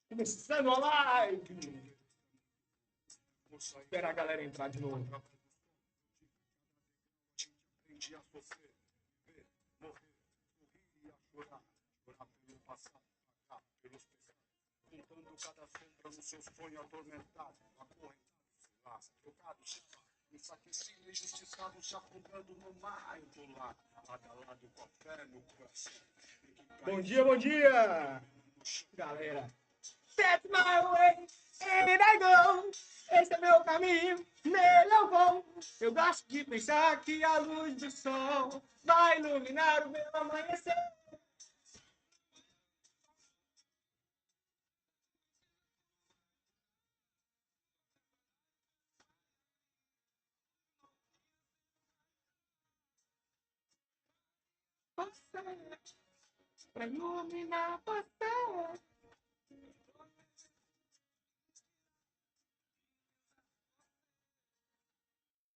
Começando a live! Esperar a galera entrar de novo. Aprendi a sofrer, viver, morrer, sorrir e a chorar. Chorar pelo passado, pagar pelos pecados. Contando cada sombra no seu sonho atormentado. Acorrentado, sei lá, trocado, sei lá. Enfraquecido, injustiçado, se afogando no mar. Eu tô lá, lado a lado com a fé no coração. Bom dia, bom dia! Galera, that's my way, and I go. Esse é meu caminho, nele eu vou. Eu gosto de pensar que a luz do sol vai iluminar o meu amanhecer. Você, pra iluminar você.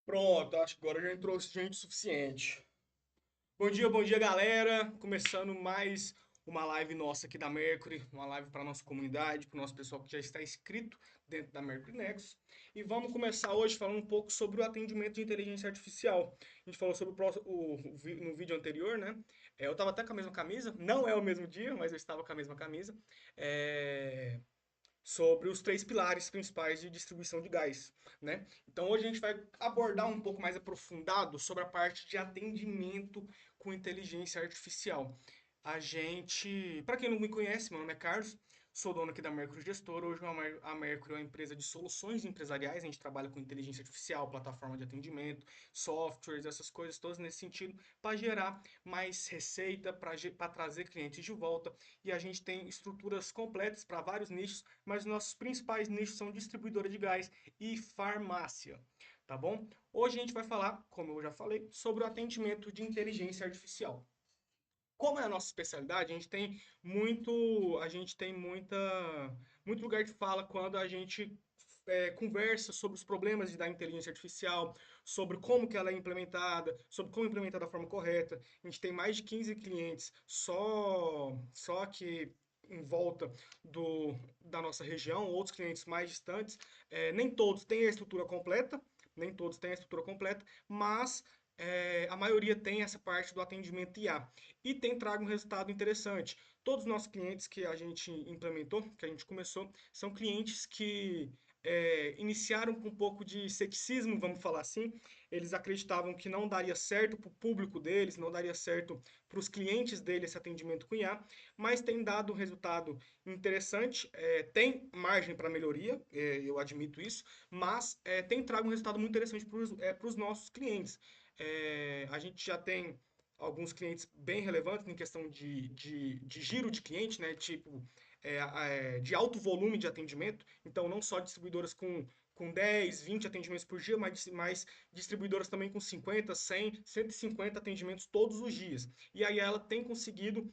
Pronto, acho que agora já entrou gente suficiente. Bom dia, galera. Começando mais uma live nossa aqui da Mercury, uma live para nossa comunidade, para o nosso pessoal que já está inscrito dentro da Mercury Nexus. E vamos começar hoje falando um pouco sobre o atendimento de inteligência artificial. A gente falou sobre no vídeo anterior, né? Eu estava até com a mesma camisa, não é o mesmo dia, mas eu estava com a mesma camisa. É, sobre os três pilares principais de distribuição de gás, né? Então hoje a gente vai abordar um pouco mais aprofundado sobre a parte de atendimento com inteligência artificial. Para quem não me conhece, meu nome é Carlos, sou dono aqui da Mercury Gestora. Hoje a Mercury é uma empresa de soluções empresariais, a gente trabalha com inteligência artificial, plataforma de atendimento, softwares, essas coisas todas nesse sentido, para gerar mais receita, para trazer clientes de volta. E a gente tem estruturas completas para vários nichos, mas nossos principais nichos são distribuidora de gás e farmácia, tá bom? Hoje a gente vai falar, como eu já falei, sobre o atendimento de inteligência artificial. Como é a nossa especialidade, a gente tem muito lugar de fala quando a gente conversa sobre os problemas da inteligência artificial, sobre como que ela é implementada, sobre como implementar da forma correta. A gente tem mais de 15 clientes só aqui em volta da nossa região, outros clientes mais distantes. Nem todos têm a estrutura completa, nem todos têm a estrutura completa, mas a maioria tem essa parte do atendimento IA e tem trago um resultado interessante. Todos os nossos clientes que a gente implementou, que a gente começou, são clientes que iniciaram com um pouco de ceticismo, vamos falar assim. Eles acreditavam que não daria certo para o público deles, não daria certo para os clientes deles esse atendimento com IA, mas tem dado um resultado interessante. Tem margem para melhoria, eu admito isso, mas tem trago um resultado muito interessante para os nossos clientes. A gente já tem alguns clientes bem relevantes em questão de giro de cliente, né? Tipo, de alto volume de atendimento. Então, não só distribuidoras com 10, 20 atendimentos por dia, mas distribuidoras também com 50, 100, 150 atendimentos todos os dias. E aí ela tem conseguido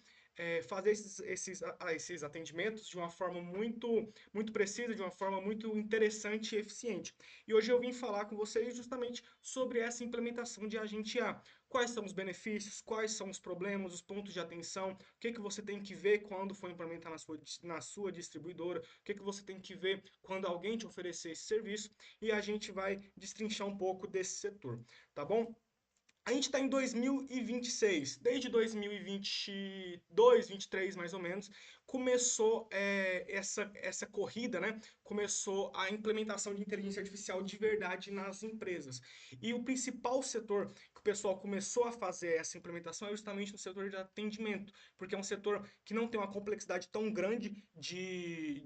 fazer esses atendimentos de uma forma muito precisa, de uma forma muito interessante e eficiente. E hoje eu vim falar com vocês justamente sobre essa implementação de agente A. Quais são os benefícios, quais são os problemas, os pontos de atenção, o que que você tem que ver quando for implementar na sua distribuidora, o que que você tem que ver quando alguém te oferecer esse serviço, e a gente vai destrinchar um pouco desse setor, tá bom? A gente está em 2026, desde 2022, 23 mais ou menos, começou essa corrida, né? Começou a implementação de inteligência artificial de verdade nas empresas. E o principal setor que o pessoal começou a fazer essa implementação é justamente no setor de atendimento, porque é um setor que não tem uma complexidade tão grande de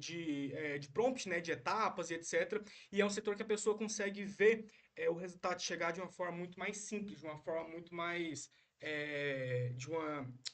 prompt, né? De etapas e etc. E é um setor que a pessoa consegue ver o resultado chegar de uma forma muito mais simples, de uma forma muito mais.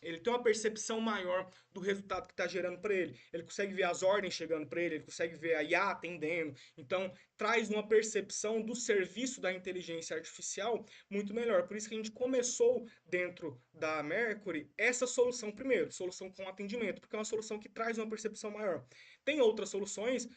Ele tem uma percepção maior do resultado que está gerando para ele. Ele consegue ver as ordens chegando para ele consegue ver a IA atendendo. Então, traz uma percepção do serviço da inteligência artificial muito melhor. Por isso que a gente começou dentro da Mercury essa solução primeiro, solução com atendimento, porque é uma solução que traz uma percepção maior. Tem outras soluções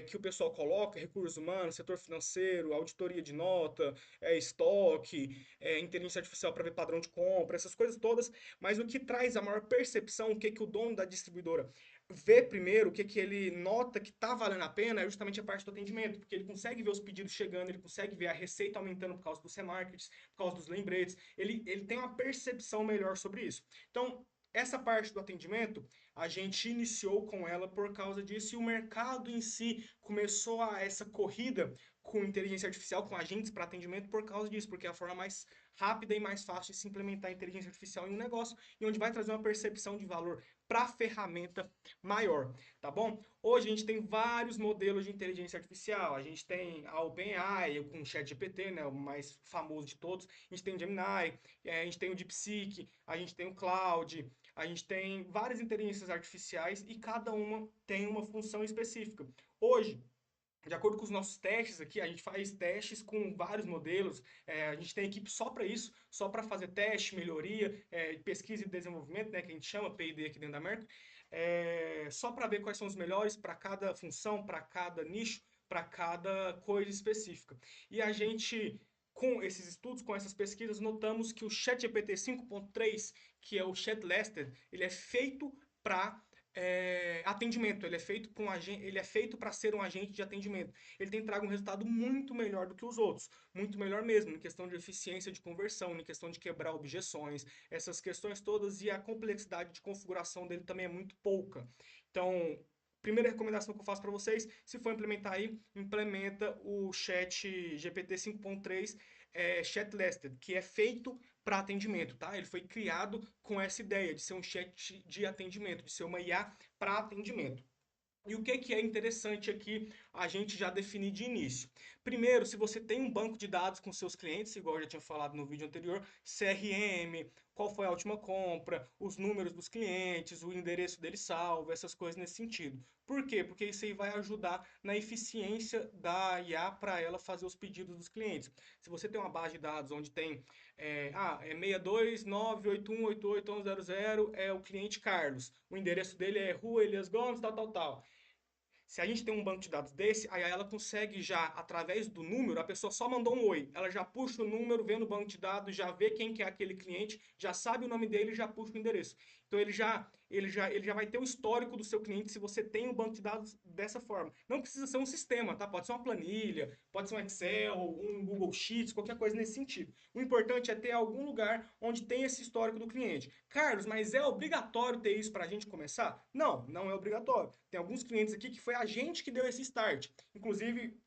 que o pessoal coloca, recursos humanos, setor financeiro, auditoria de nota, estoque, inteligência artificial para ver padrão de compra compra, essas coisas todas, mas o que traz a maior percepção, o que que o dono da distribuidora vê primeiro, o que que ele nota que tá valendo a pena, é justamente a parte do atendimento, porque ele consegue ver os pedidos chegando, ele consegue ver a receita aumentando por causa dos remarkets, por causa dos lembretes, ele tem uma percepção melhor sobre isso. Então, essa parte do atendimento, a gente iniciou com ela por causa disso e o mercado em si começou a essa corrida com inteligência artificial, com agentes para atendimento por causa disso, porque é a forma mais rápida e mais fácil de se implementar a inteligência artificial em um negócio e onde vai trazer uma percepção de valor para a ferramenta maior, tá bom? Hoje a gente tem vários modelos de inteligência artificial. A gente tem a OpenAI com o ChatGPT, né, o mais famoso de todos. A gente tem o Gemini, a gente tem o DeepSeek, a gente tem o Claude, a gente tem várias inteligências artificiais e cada uma tem uma função específica. Hoje, de acordo com os nossos testes aqui, a gente faz testes com vários modelos, a gente tem equipe só para isso, só para fazer teste, melhoria, pesquisa e desenvolvimento, né, que a gente chama P&D aqui dentro da Merck, só para ver quais são os melhores para cada função, para cada nicho, para cada coisa específica. E a gente, com esses estudos, com essas pesquisas, notamos que o ChatGPT 5.3, que é o Chatlaster, ele é feito para atendimento, ele é feito para ele é feito para ser um agente de atendimento. Ele tem trago um resultado muito melhor do que os outros, muito melhor mesmo, em questão de eficiência de conversão, em questão de quebrar objeções, essas questões todas e a complexidade de configuração dele também é muito pouca. Então, primeira recomendação que eu faço para vocês, se for implementar aí, implementa o Chat GPT 5.3 Chatlasted, que é feito para atendimento, tá? Ele foi criado com essa ideia de ser um chat de atendimento, de ser uma IA para atendimento. E o que é interessante aqui a gente já definir de início? Primeiro, se você tem um banco de dados com seus clientes, igual eu já tinha falado no vídeo anterior, CRM, qual foi a última compra, os números dos clientes, o endereço dele salvo, essas coisas nesse sentido. Por quê? Porque isso aí vai ajudar na eficiência da IA para ela fazer os pedidos dos clientes. Se você tem uma base de dados onde tem 62981881100, é o cliente Carlos, o endereço dele é Rua Elias Gomes, tal, tal, tal. Se a gente tem um banco de dados desse, aí ela consegue já, através do número, a pessoa só mandou um oi, ela já puxa o número, vê no banco de dados, já vê quem que é aquele cliente, já sabe o nome dele e já puxa o endereço. Então ele já vai ter o histórico do seu cliente se você tem um banco de dados dessa forma. Não precisa ser um sistema, tá? Pode ser uma planilha, pode ser um Excel, um Google Sheets, qualquer coisa nesse sentido. O importante é ter algum lugar onde tem esse histórico do cliente. Carlos, mas é obrigatório ter isso para a gente começar? Não, não é obrigatório. Tem alguns clientes aqui que foi a gente que deu esse start. Inclusive,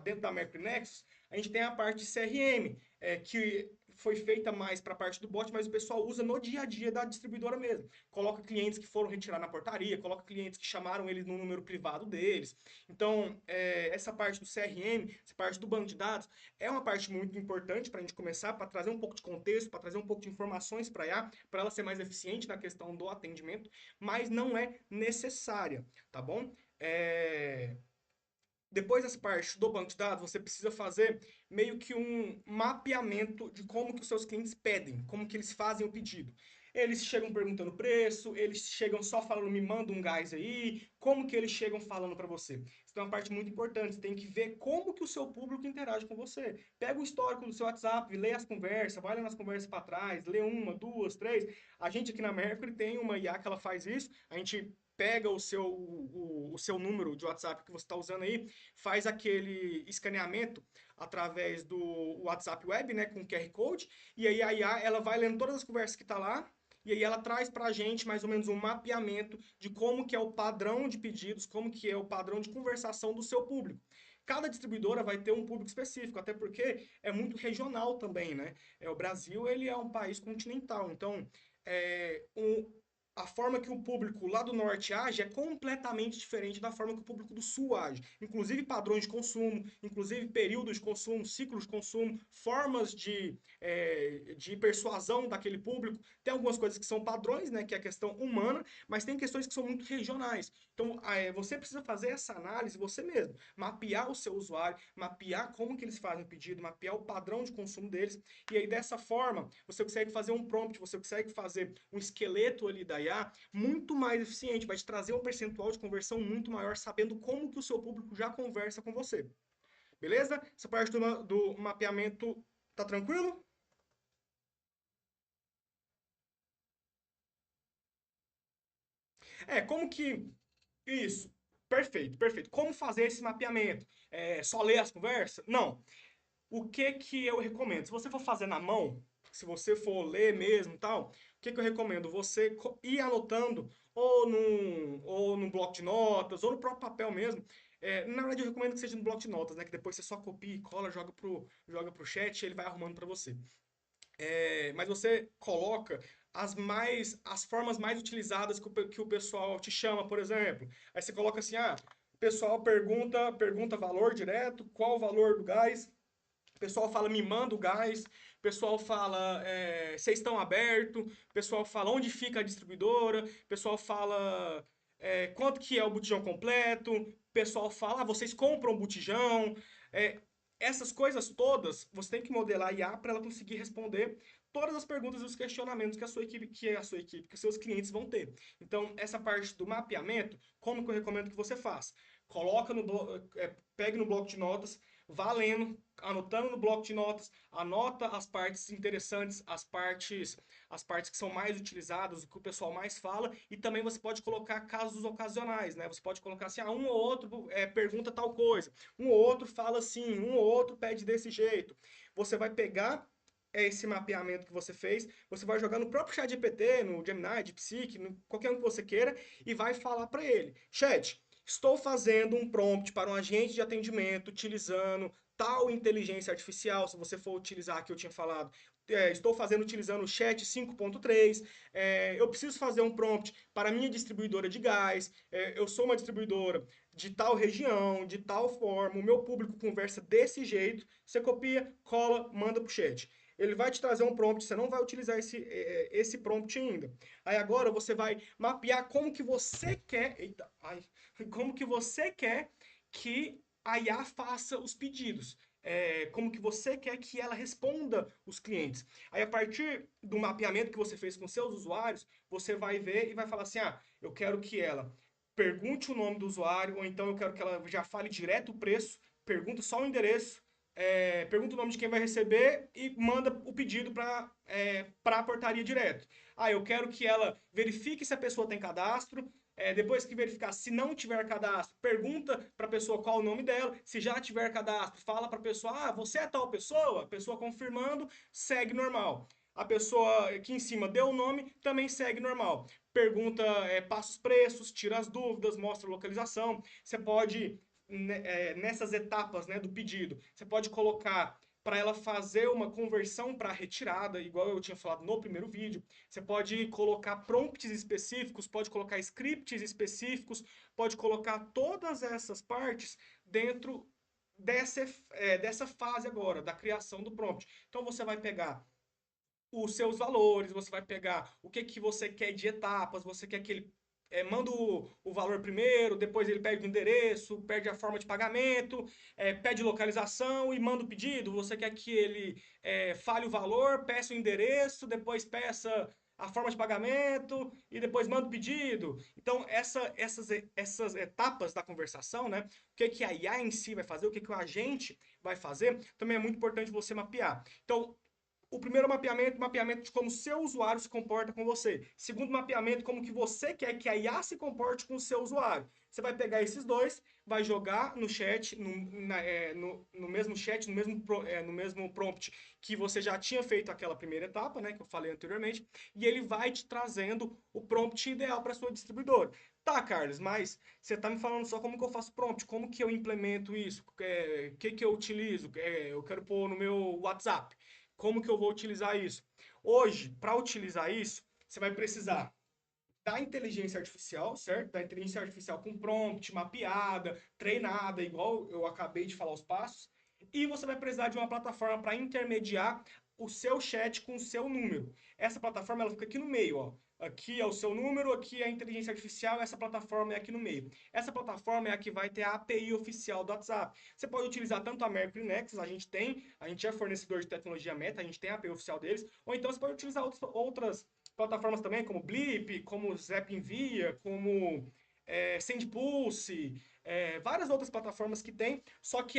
dentro da Mercury Nexus, a gente tem a parte de CRM, que foi feita mais para a parte do bot, mas o pessoal usa no dia a dia da distribuidora mesmo. Coloca clientes que foram retirar na portaria, coloca clientes que chamaram eles no número privado deles. Então, essa parte do CRM, essa parte do banco de dados, é uma parte muito importante para a gente começar, para trazer um pouco de contexto, para trazer um pouco de informações para a IA, para ela ser mais eficiente na questão do atendimento, mas não é necessária, tá bom? Depois dessa parte do banco de dados, você precisa fazer meio que um mapeamento de como que os seus clientes pedem, como que eles fazem o pedido. Eles chegam perguntando preço, eles chegam só falando, me manda um gás aí, como que eles chegam falando para você. Isso é uma parte muito importante, você tem que ver como que o seu público interage com você. Pega o histórico do seu WhatsApp, lê as conversas, vai lá nas conversas para trás, lê uma, duas, três. A gente aqui na Mercury tem uma IA que ela faz isso, a gente pega o seu número de WhatsApp que você está usando aí, faz aquele escaneamento através do WhatsApp Web, né, com QR Code, e aí a IA ela vai lendo todas as conversas que tá lá, e aí ela traz para a gente mais ou menos um mapeamento de como que é o padrão de pedidos, como que é o padrão de conversação do seu público. Cada distribuidora vai ter um público específico, até porque é muito regional também, né? O Brasil ele é um país continental, então a forma que o público lá do norte age é completamente diferente da forma que o público do sul age. Inclusive padrões de consumo, inclusive períodos de consumo, ciclos de consumo, formas de persuasão daquele público. Tem algumas coisas que são padrões, né, que é a questão humana, mas tem questões que são muito regionais. Então, você precisa fazer essa análise você mesmo, mapear o seu usuário, mapear como que eles fazem o pedido, mapear o padrão de consumo deles, e aí dessa forma você consegue fazer um prompt, você consegue fazer um esqueleto ali da IA muito mais eficiente, vai te trazer um percentual de conversão muito maior, sabendo como que o seu público já conversa com você. Beleza? Essa parte do mapeamento tá tranquilo? Como que... Isso. Perfeito, perfeito. Como fazer esse mapeamento? Só ler as conversas? Não. O que que eu recomendo? Se você for fazer na mão, se você for ler mesmo e tal, o que que eu recomendo? Você ir anotando ou num bloco de notas, ou no próprio papel mesmo. Na verdade, eu recomendo que seja no bloco de notas, né? Que depois você só copia e cola, joga pro chat e ele vai arrumando para você. Mas você coloca as formas mais utilizadas que o pessoal te chama, por exemplo. Aí você coloca assim, o pessoal pergunta valor direto, qual o valor do gás, o pessoal fala, me manda o gás. O pessoal fala, vocês estão abertos. O pessoal fala, onde fica a distribuidora. O pessoal fala, quanto que é o botijão completo. O pessoal fala, vocês compram botijão. É, essas coisas todas, você tem que modelar a IA para ela conseguir responder todas as perguntas e os questionamentos que os seus clientes vão ter. Então, essa parte do mapeamento, como que eu recomendo que você faça? Pegue no bloco de notas, vá lendo, anotando no bloco de notas, anota as partes interessantes, as partes que são mais utilizadas, o que o pessoal mais fala, e também você pode colocar casos ocasionais, né? Você pode colocar assim, um ou outro pergunta tal coisa, um ou outro fala assim, um ou outro pede desse jeito. Você vai pegar esse mapeamento que você fez, você vai jogar no próprio chat GPT, no Gemini, DeepSeek, qualquer um que você queira, e vai falar para ele, chat, estou fazendo um prompt para um agente de atendimento utilizando tal inteligência artificial, se você for utilizar que eu tinha falado, estou fazendo utilizando o chat 5.3, eu preciso fazer um prompt para minha distribuidora de gás, eu sou uma distribuidora de tal região, de tal forma, o meu público conversa desse jeito, você copia, cola, manda para o chat. Ele vai te trazer um prompt, você não vai utilizar esse prompt ainda. Aí agora você vai mapear como que você quer, eita, como que você quer que a IA faça os pedidos. Como que você quer que ela responda os clientes. Aí, a partir do mapeamento que você fez com seus usuários, você vai ver e vai falar assim: eu quero que ela pergunte o nome do usuário, ou então eu quero que ela já fale direto o preço, pergunta só o endereço, pergunta o nome de quem vai receber e manda o pedido para a portaria direto. Eu quero que ela verifique se a pessoa tem cadastro, depois que verificar, se não tiver cadastro, pergunta para a pessoa qual o nome dela. Se já tiver cadastro, fala para a pessoa: você é tal pessoa? A pessoa confirmando, segue normal. A pessoa aqui em cima deu o nome, também segue normal. Pergunta, passa os preços, tira as dúvidas, mostra a localização. Você pode, nessas etapas, né, do pedido, você pode colocar para ela fazer uma conversão para retirada, igual eu tinha falado no primeiro vídeo. Você pode colocar prompts específicos, pode colocar scripts específicos, pode colocar todas essas partes dentro dessa fase agora, da criação do prompt. Então você vai pegar os seus valores, você vai pegar o que você quer de etapas, você quer que ele manda o valor primeiro, depois ele pede o endereço, pede a forma de pagamento, pede localização e manda o pedido. Você quer que ele fale o valor, peça o endereço, depois peça a forma de pagamento e depois manda o pedido. Então, essas etapas da conversação, né? O que a IA em si vai fazer, o que o agente vai fazer, também é muito importante você mapear. Então, o primeiro mapeamento de como o seu usuário se comporta com você. Segundo mapeamento, como que você quer que a IA se comporte com o seu usuário. Você vai pegar esses dois, vai jogar no chat, no mesmo chat, no mesmo prompt que você já tinha feito aquela primeira etapa, né, que eu falei anteriormente, e ele vai te trazendo o prompt ideal para sua distribuidora. Tá, Carlos, mas você tá me falando só como que eu faço prompt, como que eu implemento isso, o que eu utilizo, eu quero pôr no meu WhatsApp. Como que eu vou utilizar isso? Hoje, para utilizar isso, você vai precisar da inteligência artificial, certo? Da inteligência artificial com prompt, mapeada, treinada, igual eu acabei de falar os passos. E você vai precisar de uma plataforma para intermediar o seu chat com o seu número. Essa plataforma ela fica aqui no meio, ó. Aqui é o seu número, aqui é a inteligência artificial, essa plataforma é aqui no meio. Essa plataforma é a que vai ter a API oficial do WhatsApp. Você pode utilizar tanto a Mercury Nexus, a gente é fornecedor de tecnologia Meta, a gente tem a API oficial deles, ou então você pode utilizar outras plataformas também, como Blip, como Zap Envia, como SendPulse, várias outras plataformas que tem, só que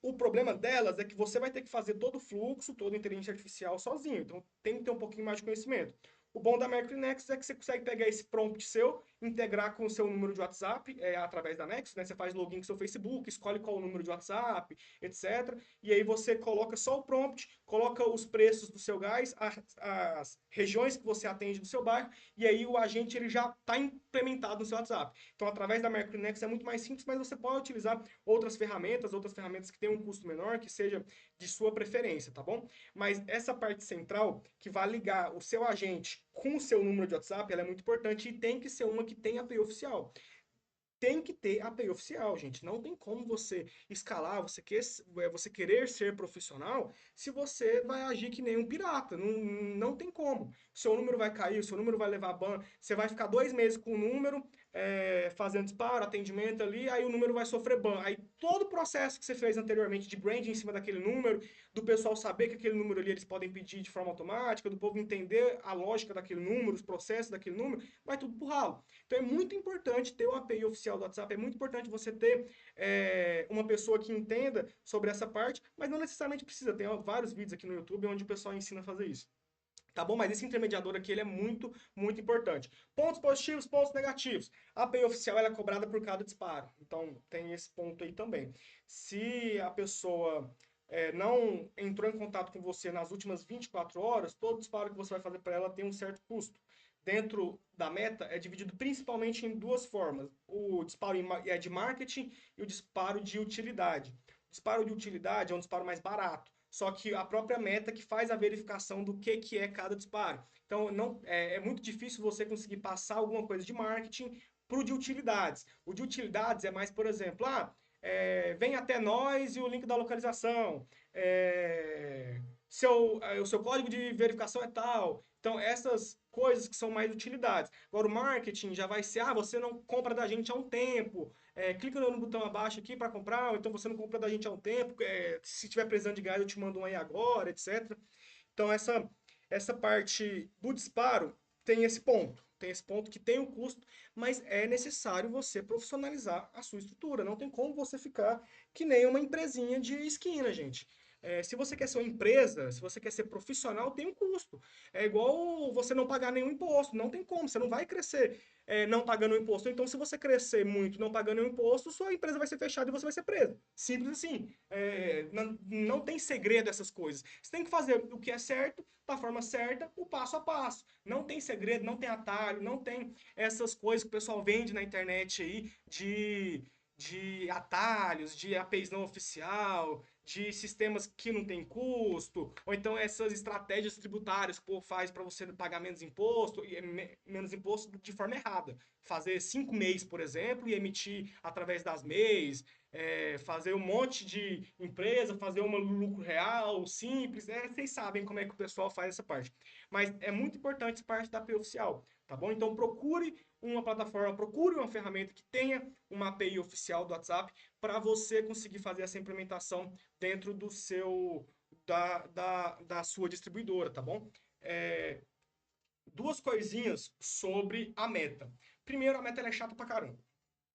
o problema delas é que você vai ter que fazer todo o fluxo, toda a inteligência artificial sozinho, então tem que ter um pouquinho mais de conhecimento. O bom da Mercury Nexus é que você consegue pegar esse prompt seu, integrar com o seu número de WhatsApp, através da Nexus, né? Você faz login com o seu Facebook, escolhe qual o número de WhatsApp, etc. E aí você coloca só o prompt, coloca os preços do seu gás, as regiões que você atende do seu bairro, e aí o agente ele já está implementado no seu WhatsApp. Então, através da Mercury Nexus é muito mais simples, mas você pode utilizar outras ferramentas que tenham um custo menor, que seja de sua preferência, tá bom? Mas essa parte central, que vai ligar o seu agente com o seu número de WhatsApp, ela é muito importante e tem que ser uma que tenha API oficial. Tem que ter API oficial, gente. Não tem como você escalar, você querer ser profissional, se você vai agir que nem um pirata. Não, não tem como. Seu número vai cair, seu número vai levar ban, você vai ficar 2 meses com o número, fazendo disparo, atendimento ali, aí o número vai sofrer ban. Aí todo o processo que você fez anteriormente de branding em cima daquele número, do pessoal saber que aquele número ali eles podem pedir de forma automática, do povo entender a lógica daquele número, os processos daquele número, vai tudo pro ralo. Então é muito importante ter o API oficial do WhatsApp, é muito importante você ter uma pessoa que entenda sobre essa parte, mas não necessariamente precisa. Tem vários vídeos aqui no YouTube onde o pessoal ensina a fazer isso. Tá bom? Mas esse intermediador aqui ele é muito, muito importante. Pontos positivos, pontos negativos. A API oficial ela é cobrada por cada disparo. Então tem esse ponto aí também. Se a pessoa não entrou em contato com você nas últimas 24 horas, todo disparo que você vai fazer para ela tem um certo custo. Dentro da meta é dividido principalmente em duas formas: o disparo é de marketing e o disparo de utilidade. O disparo de utilidade é um disparo mais barato, só que a própria meta que faz a verificação do que é cada disparo. Então, não, é muito difícil você conseguir passar alguma coisa de marketing para o de utilidades. O de utilidades é mais, por exemplo, vem até nós e o link da localização. O seu código de verificação é tal. Então, essas coisas que são mais utilidades. Agora, o marketing já vai ser, você não compra da gente há um tempo, clica no botão abaixo aqui para comprar, ou então você não compra da gente há um tempo, se tiver precisando de gás eu te mando um aí agora, etc. Então essa parte do disparo tem esse ponto que tem o custo, mas é necessário você profissionalizar a sua estrutura. Não tem como você ficar que nem uma empresinha de esquina, gente. Se você quer ser uma empresa, se você quer ser profissional, tem um custo. É igual você não pagar nenhum imposto, não tem como, você não vai crescer não pagando imposto. Então, se você crescer muito não pagando imposto, sua empresa vai ser fechada e você vai ser preso. Simples assim. Não tem segredo essas coisas. Você tem que fazer o que é certo, da forma certa, o passo a passo. Não tem segredo, não tem atalho, não tem essas coisas que o pessoal vende na internet aí de atalhos, de APIs não oficial, de sistemas que não tem custo, ou então essas estratégias tributárias que o povo faz para você pagar menos imposto, menos imposto de forma errada. Fazer 5 MEIs, por exemplo, e emitir através das MEIs, fazer um monte de empresa, fazer um lucro real, simples, vocês sabem como é que o pessoal faz essa parte. Mas é muito importante essa parte da API oficial, tá bom? Então procure uma plataforma, procure uma ferramenta que tenha uma API oficial do WhatsApp para você conseguir fazer essa implementação dentro da sua distribuidora, tá bom? É, duas coisinhas sobre a meta. Primeiro, a meta ela é chata pra caramba.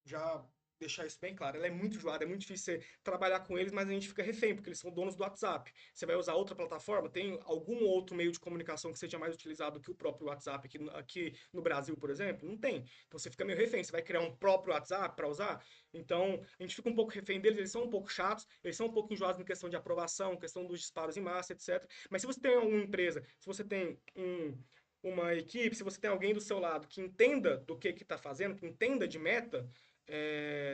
Já deixar isso bem claro. Ela é muito enjoada, é muito difícil você trabalhar com eles, mas a gente fica refém, porque eles são donos do WhatsApp. Você vai usar outra plataforma? Tem algum outro meio de comunicação que seja mais utilizado que o próprio WhatsApp aqui no Brasil, por exemplo? Não tem. Então você fica meio refém. Você vai criar um próprio WhatsApp para usar? Então a gente fica um pouco refém deles, eles são um pouco chatos, eles são um pouco enjoados em questão de aprovação, questão dos disparos em massa, etc. Mas se você tem uma empresa, se você tem uma equipe, se você tem alguém do seu lado que entenda do que está fazendo, que entenda de meta,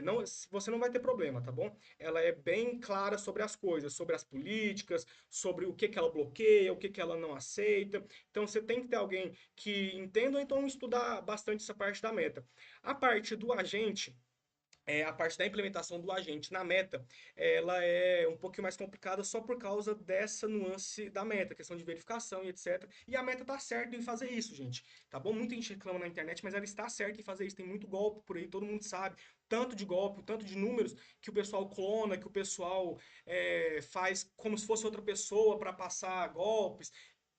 não, você não vai ter problema, tá bom? Ela é bem clara sobre as coisas, sobre as políticas, sobre o que ela bloqueia, o que ela não aceita. Então você tem que ter alguém que entenda ou então estudar bastante essa parte da meta. A parte do agente, a parte da implementação do agente na meta, ela é um pouquinho mais complicada só por causa dessa nuance da meta, questão de verificação e etc. E a meta tá certa em fazer isso, gente. Tá bom? Muita gente reclama na internet, mas ela está certa em fazer isso. Tem muito golpe por aí, todo mundo sabe. Tanto de golpe, tanto de números que o pessoal clona, que o pessoal faz como se fosse outra pessoa para passar golpes.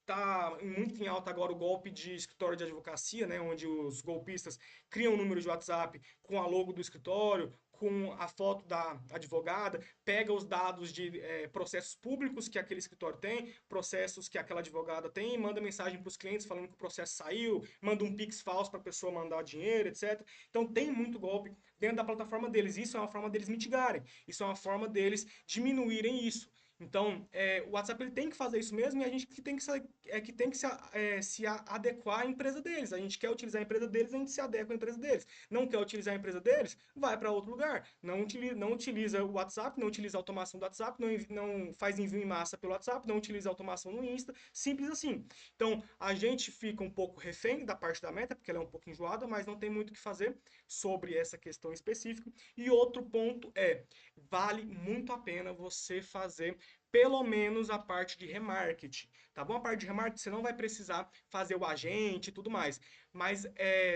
Tá muito em alta agora o golpe de escritório de advocacia, né, onde os golpistas criam um número de WhatsApp com a logo do escritório, com a foto da advogada, pega os dados de processos públicos que aquele escritório tem, processos que aquela advogada tem, manda mensagem para os clientes falando que o processo saiu, manda um Pix falso para a pessoa mandar dinheiro, etc. Então tem muito golpe dentro da plataforma deles. Isso é uma forma deles mitigarem, isso é uma forma deles diminuírem isso. Então, o WhatsApp ele tem que fazer isso mesmo e a gente que tem que, se adequar à empresa deles. A gente quer utilizar a empresa deles, a gente se adequa à empresa deles. Não quer utilizar a empresa deles, vai para outro lugar. Não utiliza o WhatsApp, não utiliza a automação do WhatsApp, não faz envio em massa pelo WhatsApp, não utiliza a automação no Insta, simples assim. Então, a gente fica um pouco refém da parte da meta, porque ela é um pouco enjoada, mas não tem muito o que fazer sobre essa questão específica. E outro ponto vale muito a pena você fazer pelo menos a parte de remarketing, tá bom? A parte de remarketing você não vai precisar fazer o agente e tudo mais, mas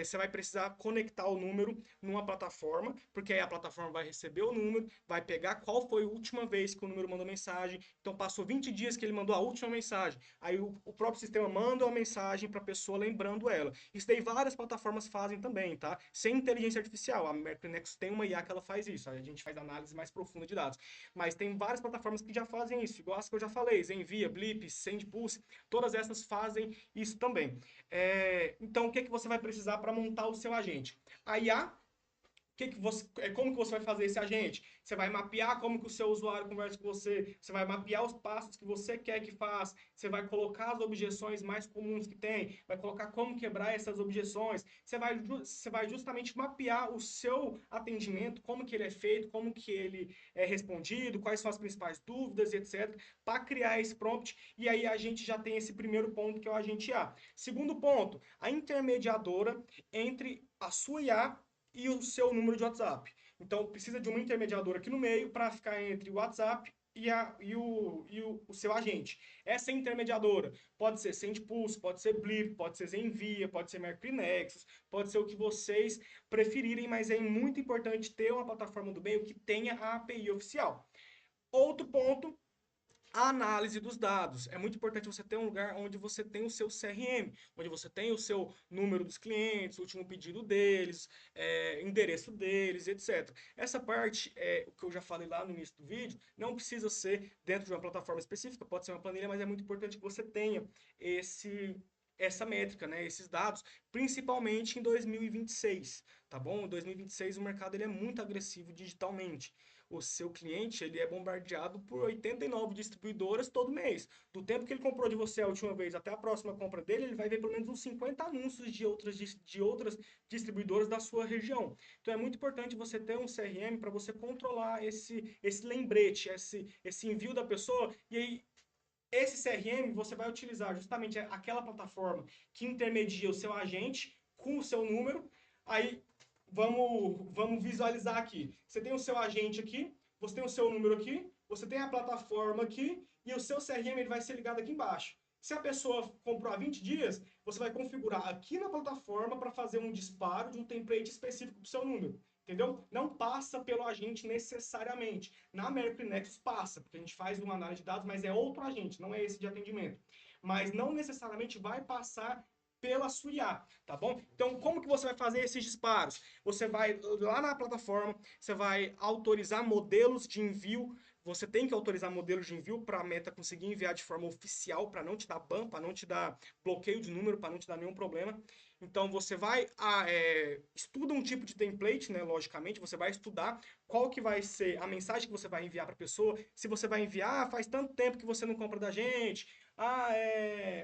você vai precisar conectar o número numa plataforma, porque aí a plataforma vai receber o número, vai pegar qual foi a última vez que o número mandou mensagem, então passou 20 dias que ele mandou a última mensagem, aí o próprio sistema manda uma mensagem para a pessoa lembrando ela. Isso daí várias plataformas fazem também, tá? Sem inteligência artificial, a Mercury Nexus tem uma IA que ela faz isso, a gente faz análise mais profunda de dados, mas tem várias plataformas que já fazem isso, igual as que eu já falei, Zenvia, Blip, SendPulse, todas essas fazem isso também. Então, o que você vai precisar para montar o seu agente? A IA, como que você vai fazer esse agente? Você vai mapear como que o seu usuário conversa com você vai mapear os passos que você quer que faça, você vai colocar as objeções mais comuns que tem, vai colocar como quebrar essas objeções, você vai justamente mapear o seu atendimento, como que ele é feito, como que ele é respondido, quais são as principais dúvidas, etc, para criar esse prompt, e aí a gente já tem esse primeiro ponto que é o agente IA. Segundo ponto, a intermediadora entre a sua IA e o seu número de WhatsApp. Então, precisa de uma intermediadora aqui no meio para ficar entre o WhatsApp e o seu agente. Essa intermediadora pode ser SendPulse, pode ser Blip, pode ser Zenvia, pode ser Mercury Nexus, pode ser o que vocês preferirem, mas é muito importante ter uma plataforma do meio que tenha a API oficial. Outro ponto, a análise dos dados. É muito importante você ter um lugar onde você tem o seu CRM, onde você tem o seu número dos clientes, o último pedido deles, endereço deles, etc. Essa parte, o que eu já falei lá no início do vídeo, não precisa ser dentro de uma plataforma específica, pode ser uma planilha, mas é muito importante que você tenha essa métrica, né, esses dados, principalmente em 2026, tá bom? Em 2026 o mercado ele é muito agressivo digitalmente. O seu cliente ele é bombardeado por 89 distribuidoras todo mês. Do tempo que ele comprou de você a última vez até a próxima compra dele, ele vai ver pelo menos uns 50 anúncios de outras distribuidoras da sua região. Então é muito importante você ter um CRM para você controlar esse lembrete, esse envio da pessoa. E aí esse CRM você vai utilizar justamente aquela plataforma que intermedia o seu agente com o seu número. Aí vamos visualizar aqui. Você tem o seu agente aqui, você tem o seu número aqui, você tem a plataforma aqui e o seu CRM ele vai ser ligado aqui embaixo. Se a pessoa comprou há 20 dias, você vai configurar aqui na plataforma para fazer um disparo de um template específico para o seu número. Entendeu? Não passa pelo agente necessariamente. Na Mercury Nexus passa, porque a gente faz uma análise de dados, mas é outro agente, não é esse de atendimento. Mas não necessariamente vai passar pela sua IA, tá bom? Então, como que você vai fazer esses disparos? Você vai lá na plataforma, você vai autorizar modelos de envio, você tem que autorizar modelos de envio para a Meta conseguir enviar de forma oficial, para não te dar ban, para não te dar bloqueio de número, para não te dar nenhum problema. Então você vai estuda um tipo de template, né? Logicamente, você vai estudar qual que vai ser a mensagem que você vai enviar para a pessoa. Se você vai enviar, faz tanto tempo que você não compra da gente.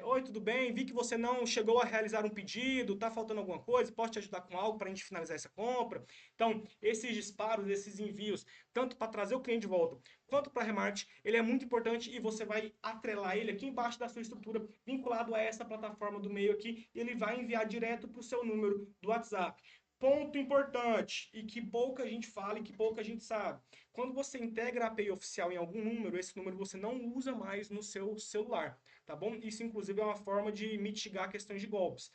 Oi, tudo bem? Vi que você não chegou a realizar um pedido, tá faltando alguma coisa? Posso te ajudar com algo para a gente finalizar essa compra? Então, esses disparos, esses envios, tanto para trazer o cliente de volta, quanto para remarketing, ele é muito importante e você vai atrelar ele aqui embaixo da sua estrutura, vinculado a essa plataforma do meio aqui, e ele vai enviar direto para o seu número do WhatsApp. Ponto importante, e que pouca gente fala e que pouca gente sabe. Quando você integra a API oficial em algum número, esse número você não usa mais no seu celular, tá bom? Isso, inclusive, é uma forma de mitigar questões de golpes.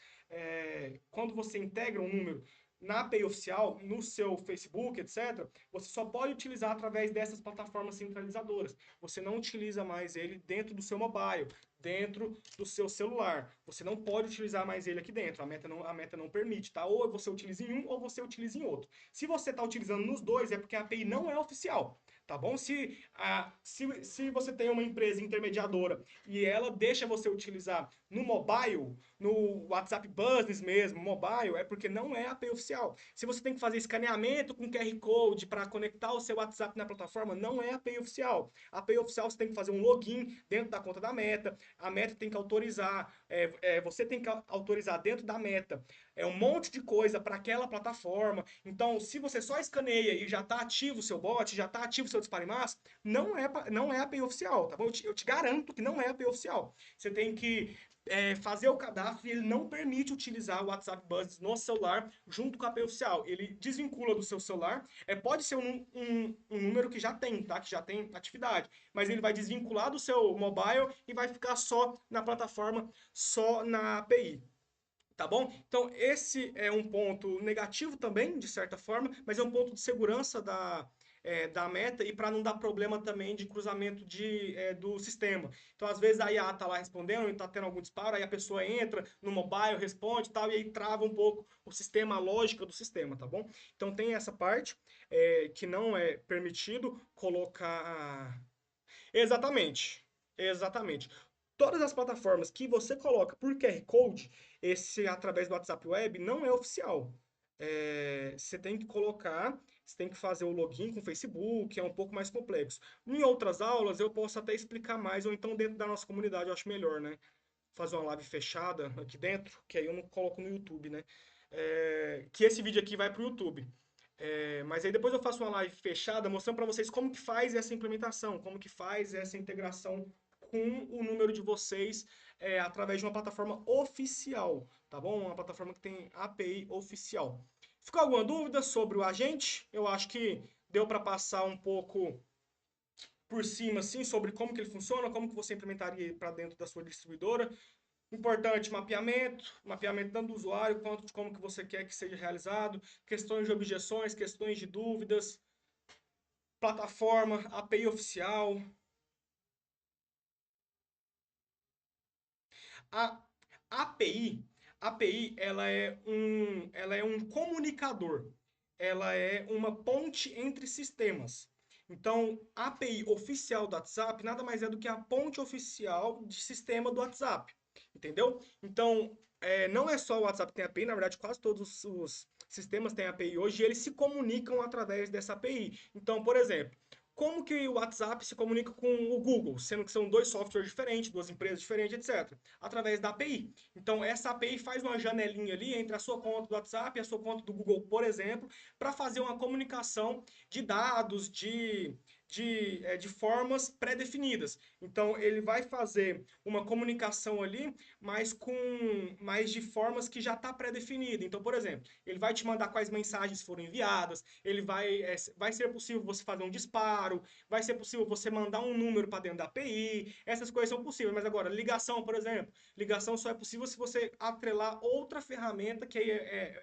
Quando você integra um número na API oficial, no seu Facebook, etc., você só pode utilizar através dessas plataformas centralizadoras. Você não utiliza mais ele dentro do seu mobile. dentro do seu celular. Você não pode utilizar mais ele aqui dentro. A meta não permite, tá? Ou você utiliza em um ou você utiliza em outro. Se você está utilizando nos dois, é porque a API não é oficial. Tá bom? Se você tem uma empresa intermediadora e ela deixa você utilizar no mobile, no WhatsApp Business mesmo, mobile, é porque não é a API oficial. Se você tem que fazer escaneamento com QR Code para conectar o seu WhatsApp na plataforma, não é a API oficial. A API oficial você tem que fazer um login dentro da conta da Meta, a Meta tem que autorizar, você tem que autorizar dentro da Meta um monte de coisa para aquela plataforma. Então, se você só escaneia e já está ativo o seu bot, já está ativo o seu Dispare Massa, não é a API oficial, tá bom? Eu te garanto que não é a API oficial. Você tem que fazer o cadastro e ele não permite utilizar o WhatsApp Business no celular junto com a API oficial. Ele desvincula do seu celular. Pode ser um número que já tem, tá? Que já tem atividade. Mas ele vai desvincular do seu mobile e vai ficar só na plataforma, só na API. Tá bom? Então, esse é um ponto negativo também, de certa forma, mas é um ponto de segurança da Meta e para não dar problema também de cruzamento do sistema. Então, às vezes a IA tá lá respondendo e tá tendo algum disparo, aí a pessoa entra no mobile, responde e tal, e aí trava um pouco o sistema, a lógica do sistema, tá bom? Então, tem essa parte que não é permitido colocar. Exatamente. Exatamente. Todas as plataformas que você coloca por QR Code, esse através do WhatsApp Web, não é oficial. Você tem que colocar, você tem que fazer o login com o Facebook, é um pouco mais complexo. Em outras aulas eu posso até explicar mais, ou então dentro da nossa comunidade eu acho melhor, né? Fazer uma live fechada aqui dentro, que aí eu não coloco no YouTube, né? Que esse vídeo aqui vai pro YouTube. Mas aí depois eu faço uma live fechada mostrando para vocês como que faz essa implementação, como que faz essa integração com o número de vocês através de uma plataforma oficial, tá bom? Uma plataforma que tem API oficial. Ficou alguma dúvida sobre o agente? Eu acho que deu para passar um pouco por cima, assim, sobre como que ele funciona, como que você implementaria para dentro da sua distribuidora. Importante, mapeamento tanto do usuário quanto de como que você quer que seja realizado, questões de objeções, questões de dúvidas, plataforma, API oficial. A API, API ela é um comunicador, ela é uma ponte entre sistemas. Então, a API oficial do WhatsApp nada mais é do que a ponte oficial de sistema do WhatsApp, entendeu? Então, não é só o WhatsApp que tem API, na verdade, quase todos os sistemas têm API hoje e eles se comunicam através dessa API. Então, por exemplo, como que o WhatsApp se comunica com o Google, sendo que são dois softwares diferentes, duas empresas diferentes, etc. Através da API. Então, essa API faz uma janelinha ali entre a sua conta do WhatsApp e a sua conta do Google, por exemplo, para fazer uma comunicação de dados, de formas pré-definidas. Então, ele vai fazer uma comunicação ali, mas mais de formas que já está pré-definida. Então, por exemplo, ele vai te mandar quais mensagens foram enviadas, vai ser possível você fazer um disparo, vai ser possível você mandar um número para dentro da API, essas coisas são possíveis. Mas agora, ligação, por exemplo, ligação só é possível se você atrelar outra ferramenta que aí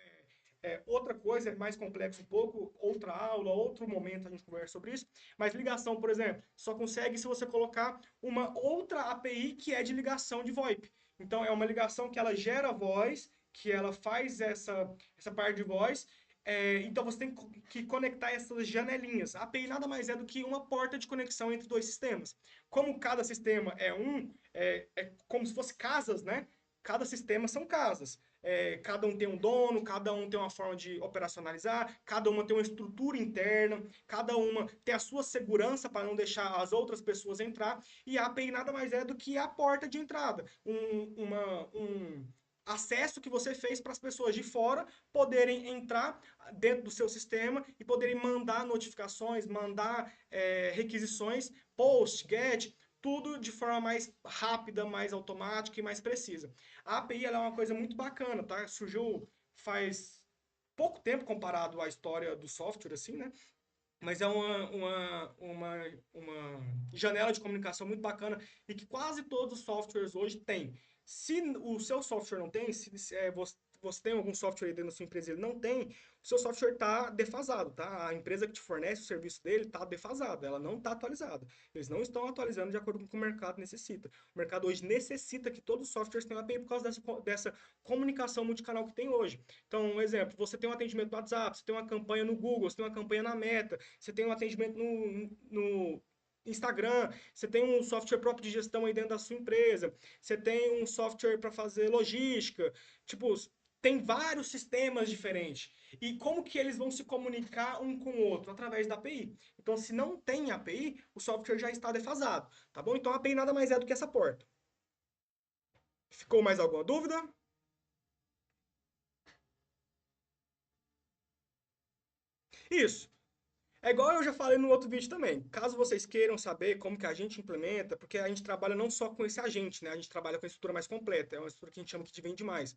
outra coisa, é mais complexo um pouco, outra aula, outro momento a gente conversa sobre isso. Mas ligação, por exemplo, só consegue se você colocar uma outra API que é de ligação de VoIP. Então é uma ligação que ela gera voz, que ela faz essa parte de voz. Então você tem que conectar essas janelinhas. A API nada mais é do que uma porta de conexão entre dois sistemas. Como cada sistema é como se fosse casas, né? Cada sistema são casas. Cada um tem um dono, cada um tem uma forma de operacionalizar, cada uma tem uma estrutura interna, cada uma tem a sua segurança para não deixar as outras pessoas entrar, e a API nada mais é do que a porta de entrada, um acesso que você fez para as pessoas de fora poderem entrar dentro do seu sistema e poderem mandar notificações, mandar requisições, post, get, tudo de forma mais rápida, mais automática e mais precisa. A API ela é uma coisa muito bacana, tá? Surgiu faz pouco tempo comparado à história do software, assim, né? Mas é uma janela de comunicação muito bacana e que quase todos os softwares hoje têm. Se o seu software não tem, você tem algum software aí dentro da sua empresa e ele não tem, o seu software está defasado, tá? A empresa que te fornece o serviço dele está defasada, ela não está atualizada. Eles não estão atualizando de acordo com o que o mercado necessita. O mercado hoje necessita que todos os softwares tenham API por causa dessa comunicação multicanal que tem hoje. Então, um exemplo, você tem um atendimento no WhatsApp, você tem uma campanha no Google, você tem uma campanha na Meta, você tem um atendimento no Instagram, você tem um software próprio de gestão aí dentro da sua empresa, você tem um software para fazer logística, tipo, tem vários sistemas diferentes. E como que eles vão se comunicar um com o outro? Através da API. Então, se não tem API, o software já está defasado, tá bom? Então, a API nada mais é do que essa porta. Ficou mais alguma dúvida? Isso. É igual eu já falei no outro vídeo também. Caso vocês queiram saber como que a gente implementa, porque a gente trabalha não só com esse agente, né? A gente trabalha com a estrutura mais completa. É uma estrutura que a gente chama que de vende mais.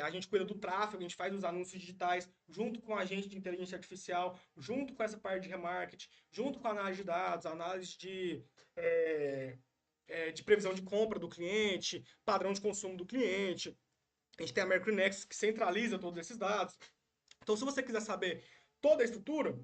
A gente cuida do tráfego, a gente faz os anúncios digitais junto com o agente de inteligência artificial, junto com essa parte de remarketing, junto com a análise de dados, análise é, de previsão de compra do cliente, padrão de consumo do cliente. A gente tem a Mercury Nexus que centraliza todos esses dados. Então, se você quiser saber toda a estrutura,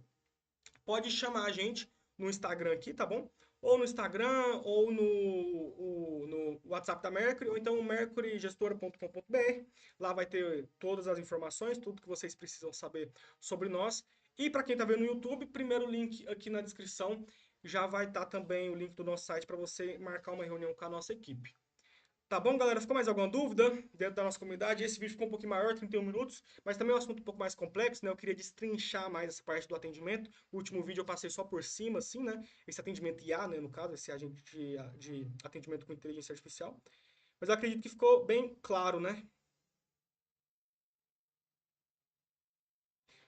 pode chamar a gente no Instagram aqui, tá bom? Ou no Instagram, ou no WhatsApp da Mercury, ou então mercurygestora.com.br. Lá vai ter todas as informações, tudo que vocês precisam saber sobre nós. E para quem está vendo no YouTube, primeiro link aqui na descrição já vai estar também o link do nosso site para você marcar uma reunião com a nossa equipe. Tá bom, galera? Ficou mais alguma dúvida dentro da nossa comunidade? Esse vídeo ficou um pouquinho maior, 31 minutos, mas também é um assunto um pouco mais complexo, né? Eu queria destrinchar mais essa parte do atendimento. O último vídeo eu passei só por cima, assim, né? Esse atendimento IA, né? No caso, esse agente de atendimento com inteligência artificial. Mas eu acredito que ficou bem claro, né?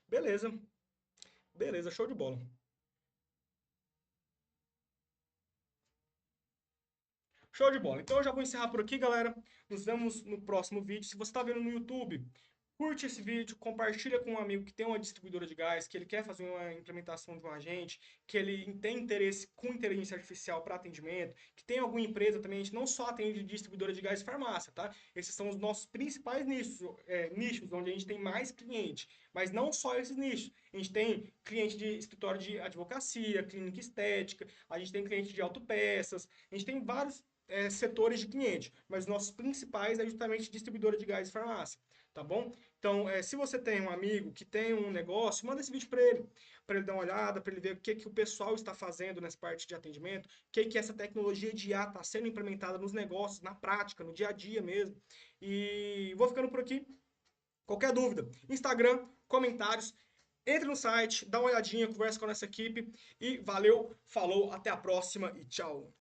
Beleza, beleza, show de bola. Show de bola. Então eu já vou encerrar por aqui, galera. Nos vemos no próximo vídeo. Se você está vendo no YouTube, curte esse vídeo, compartilha com um amigo que tem uma distribuidora de gás, que ele quer fazer uma implementação de um agente, que ele tem interesse com inteligência artificial para atendimento, que tem alguma empresa também, a gente não só atende distribuidora de gás e farmácia, tá? Esses são os nossos principais nichos, nichos onde a gente tem mais cliente, mas não só esses nichos. A gente tem cliente de escritório de advocacia, clínica estética, a gente tem cliente de autopeças, a gente tem vários setores de cliente, mas nossos principais é justamente distribuidora de gás e farmácia, tá bom? Então, se você tem um amigo que tem um negócio, manda esse vídeo para ele dar uma olhada, para ele ver o que, que o pessoal está fazendo nessa parte de atendimento, o que, que essa tecnologia de IA está sendo implementada nos negócios, na prática, no dia a dia mesmo. E vou ficando por aqui. Qualquer dúvida, Instagram, comentários, entre no site, dá uma olhadinha, conversa com a nossa equipe e valeu, falou, até a próxima e tchau.